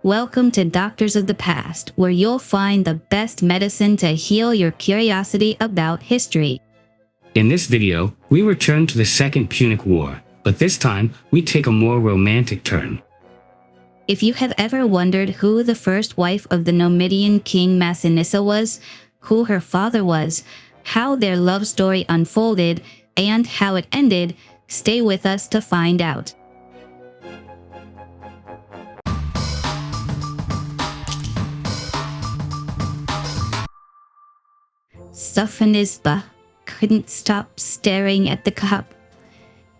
Welcome to Doctors of the Past, where you'll find the best medicine to heal your curiosity about history. In this video, we return to the Second Punic War, but this time we take a more romantic turn. If you have ever wondered who the first wife of the Numidian king Massinissa was, who her father was, how their love story unfolded, and how it ended, stay with us to find out. Sophonisba couldn't stop staring at the cup.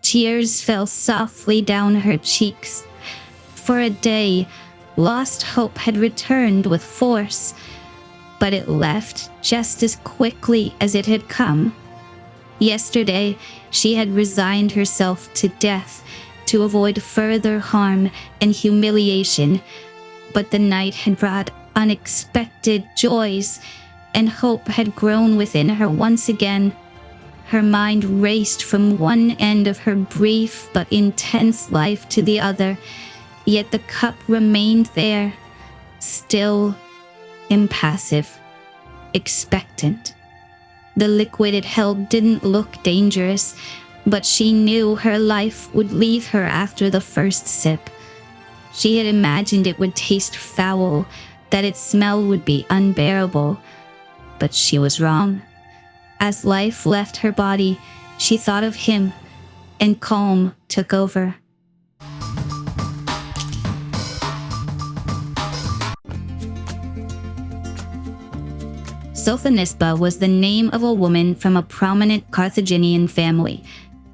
Tears fell softly down her cheeks. For a day, lost hope had returned with force, but it left just as quickly as it had come. Yesterday, she had resigned herself to death to avoid further harm and humiliation, but the night had brought unexpected joys, and hope had grown within her once again. Her mind raced from one end of her brief but intense life to the other, yet the cup remained there, still, impassive, expectant. The liquid it held didn't look dangerous, but she knew her life would leave her after the first sip. She had imagined it would taste foul, that its smell would be unbearable. But she was wrong. As life left her body, she thought of him, and calm took over. Sophonisba was the name of a woman from a prominent Carthaginian family.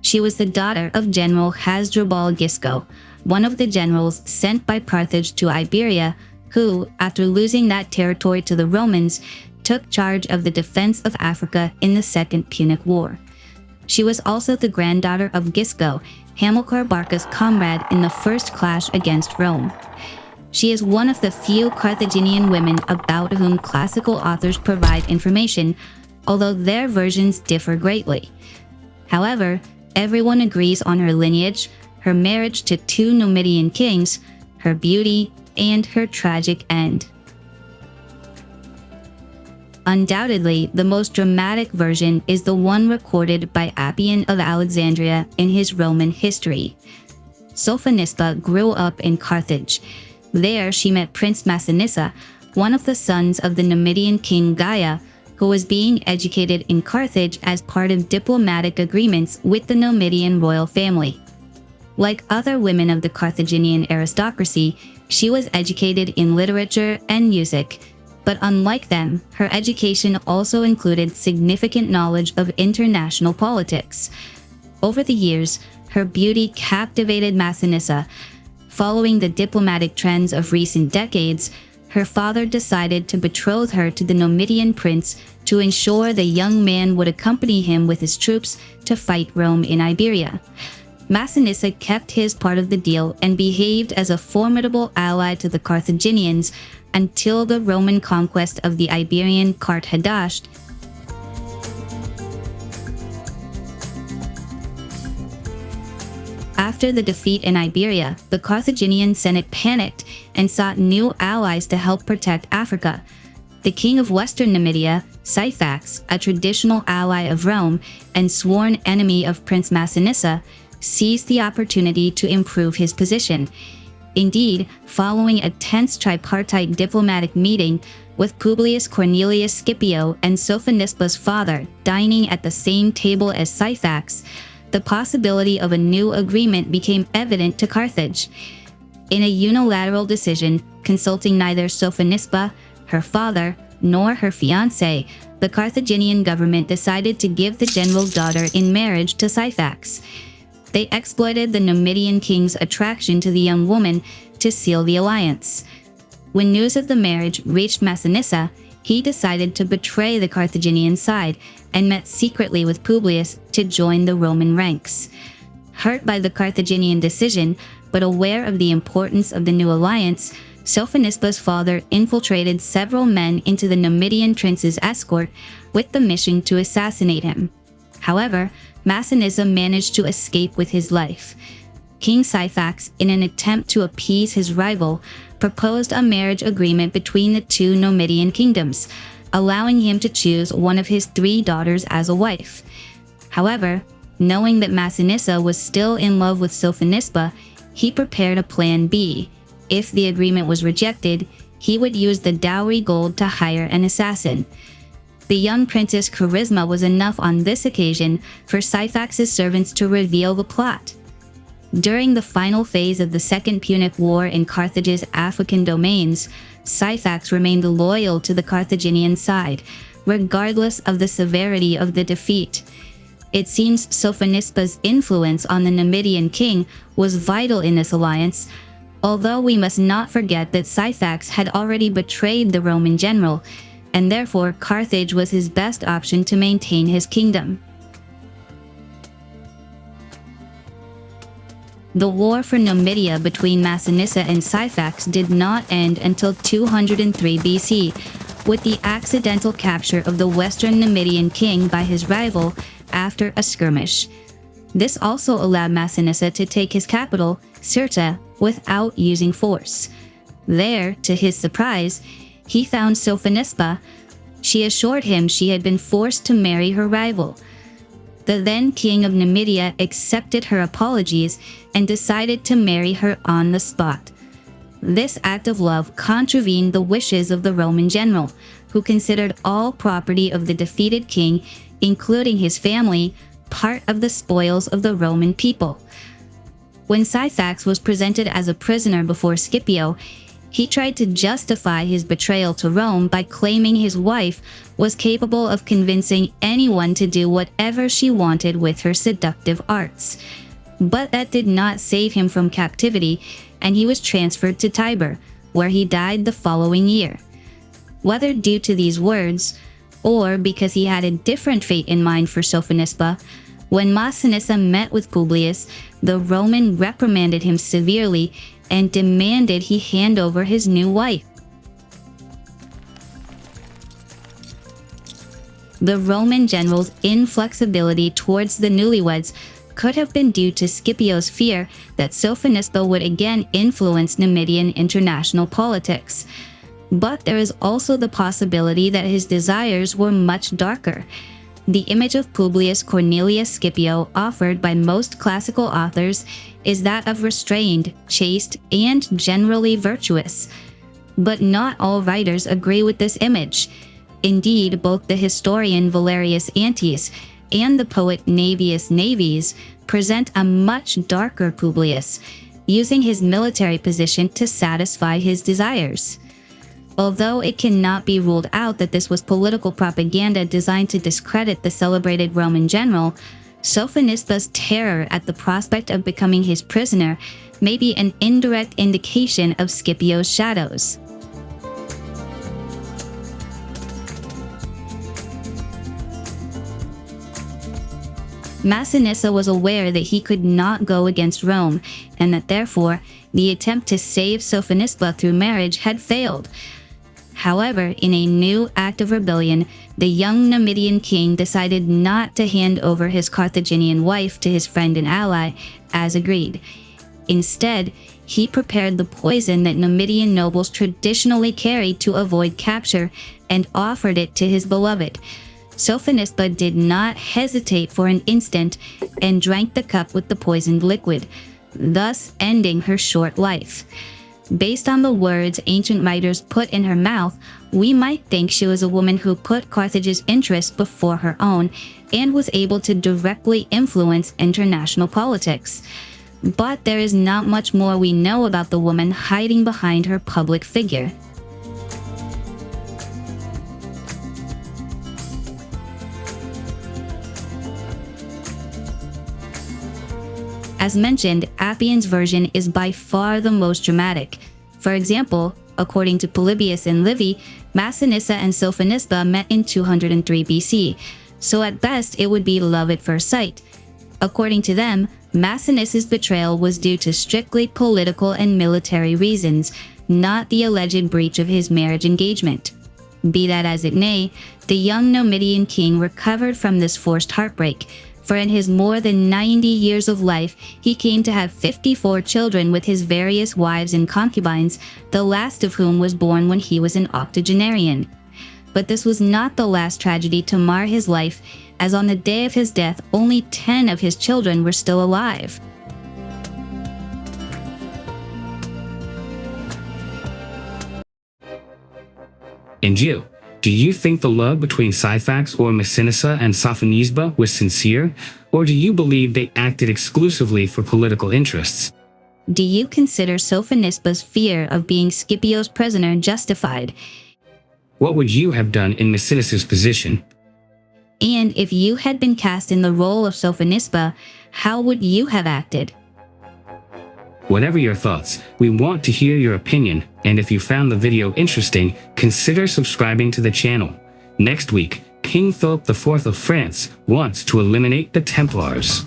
She was the daughter of General Hasdrubal Gisco, one of the generals sent by Carthage to Iberia, who, after losing that territory to the Romans, took charge of the defense of Africa in the Second Punic War. She was also the granddaughter of Gisco, Hamilcar Barca's comrade in the first clash against Rome. She is one of the few Carthaginian women about whom classical authors provide information, although their versions differ greatly. However, everyone agrees on her lineage, her marriage to two Numidian kings, her beauty, and her tragic end. Undoubtedly, the most dramatic version is the one recorded by Appian of Alexandria in his Roman history. Sophonisba grew up in Carthage. There she met Prince Masinissa, one of the sons of the Numidian king Gaia, who was being educated in Carthage as part of diplomatic agreements with the Numidian royal family. Like other women of the Carthaginian aristocracy, she was educated in literature and music. But unlike them, her education also included significant knowledge of international politics. Over the years, her beauty captivated Massinissa. Following the diplomatic trends of recent decades, her father decided to betroth her to the Numidian prince to ensure the young man would accompany him with his troops to fight Rome in Iberia. Massinissa kept his part of the deal and behaved as a formidable ally to the Carthaginians until the Roman conquest of the Iberian Carthage. After the defeat in Iberia, the Carthaginian Senate panicked and sought new allies to help protect Africa. The king of Western Numidia, Syphax, a traditional ally of Rome and sworn enemy of Prince Massinissa, seized the opportunity to improve his position. Indeed, following a tense tripartite diplomatic meeting, with Publius, Cornelius, Scipio, and Sophonisba's father dining at the same table as Syphax, the possibility of a new agreement became evident to Carthage. In a unilateral decision, consulting neither Sophonisba, her father, nor her fiancé, the Carthaginian government decided to give the general's daughter in marriage to Syphax. They exploited the Numidian king's attraction to the young woman to seal the alliance. When news of the marriage reached Massinissa, he decided to betray the Carthaginian side and met secretly with Publius to join the Roman ranks. Hurt by the Carthaginian decision, but aware of the importance of the new alliance, Sophonisba's father infiltrated several men into the Numidian prince's escort with the mission to assassinate him. However, Massinissa managed to escape with his life. King Syphax, in an attempt to appease his rival, proposed a marriage agreement between the two Numidian kingdoms, allowing him to choose one of his 3 daughters as a wife. However, knowing that Massinissa was still in love with Sophonisba, he prepared a plan B. If the agreement was rejected, he would use the dowry gold to hire an assassin. The young prince's charisma was enough on this occasion for Syphax's servants to reveal the plot. During the final phase of the Second Punic War in Carthage's African domains, Syphax remained loyal to the Carthaginian side, regardless of the severity of the defeat. It seems Sophonisba's influence on the Numidian king was vital in this alliance, although we must not forget that Syphax had already betrayed the Roman general, and therefore Carthage was his best option to maintain his kingdom. The war for Numidia between Massinissa and Syphax did not end until 203 BC, with the accidental capture of the western Numidian king by his rival after a skirmish. This also allowed Massinissa to take his capital, Cirta, without using force. There, to his surprise, he found Sophonisba. She assured him she had been forced to marry her rival. The then king of Numidia accepted her apologies and decided to marry her on the spot. This act of love contravened the wishes of the Roman general, who considered all property of the defeated king, including his family, part of the spoils of the Roman people. When Syphax was presented as a prisoner before Scipio, he tried to justify his betrayal to Rome by claiming his wife was capable of convincing anyone to do whatever she wanted with her seductive arts. But that did not save him from captivity, and he was transferred to Tibur, where he died the following year. Whether due to these words, or because he had a different fate in mind for Sophonisba, when Massinissa met with Publius, the Roman reprimanded him severely and demanded he hand over his new wife. The Roman general's inflexibility towards the newlyweds could have been due to Scipio's fear that Sophonisba would again influence Numidian international politics. But there is also the possibility that his desires were much darker. The image of Publius Cornelius Scipio offered by most classical authors is that of restrained, chaste, and generally virtuous. But not all writers agree with this image. Indeed, both the historian Valerius Antius and the poet Naevius Naevius present a much darker Publius, using his military position to satisfy his desires. Although it cannot be ruled out that this was political propaganda designed to discredit the celebrated Roman general, Sophonisba's terror at the prospect of becoming his prisoner may be an indirect indication of Scipio's shadows. Massinissa was aware that he could not go against Rome, and that therefore the attempt to save Sophonisba through marriage had failed. However, in a new act of rebellion, the young Numidian king decided not to hand over his Carthaginian wife to his friend and ally, as agreed. Instead, he prepared the poison that Numidian nobles traditionally carried to avoid capture and offered it to his beloved. Sophonisba did not hesitate for an instant and drank the cup with the poisoned liquid, thus ending her short life. Based on the words ancient writers put in her mouth, we might think she was a woman who put Carthage's interests before her own and was able to directly influence international politics. But there is not much more we know about the woman hiding behind her public figure. As mentioned, Appian's version is by far the most dramatic. For example, according to Polybius and Livy, Massinissa and Sophonisba met in 203 BC, so at best it would be love at first sight. According to them, Massinissa's betrayal was due to strictly political and military reasons, not the alleged breach of his marriage engagement. Be that as it may, the young Numidian king recovered from this forced heartbreak, for in his more than 90 years of life, he came to have 54 children with his various wives and concubines, the last of whom was born when he was an octogenarian. But this was not the last tragedy to mar his life, as on the day of his death, only 10 of his children were still alive. And you, do you think the love between Syphax or Massinissa and Sophonisba was sincere, or do you believe they acted exclusively for political interests? Do you consider Sophonisba's fear of being Scipio's prisoner justified? What would you have done in Masinnissa's position? And if you had been cast in the role of Sophonisba, how would you have acted? Whatever your thoughts, we want to hear your opinion, and if you found the video interesting, consider subscribing to the channel. Next week, King Philip IV of France wants to eliminate the Templars.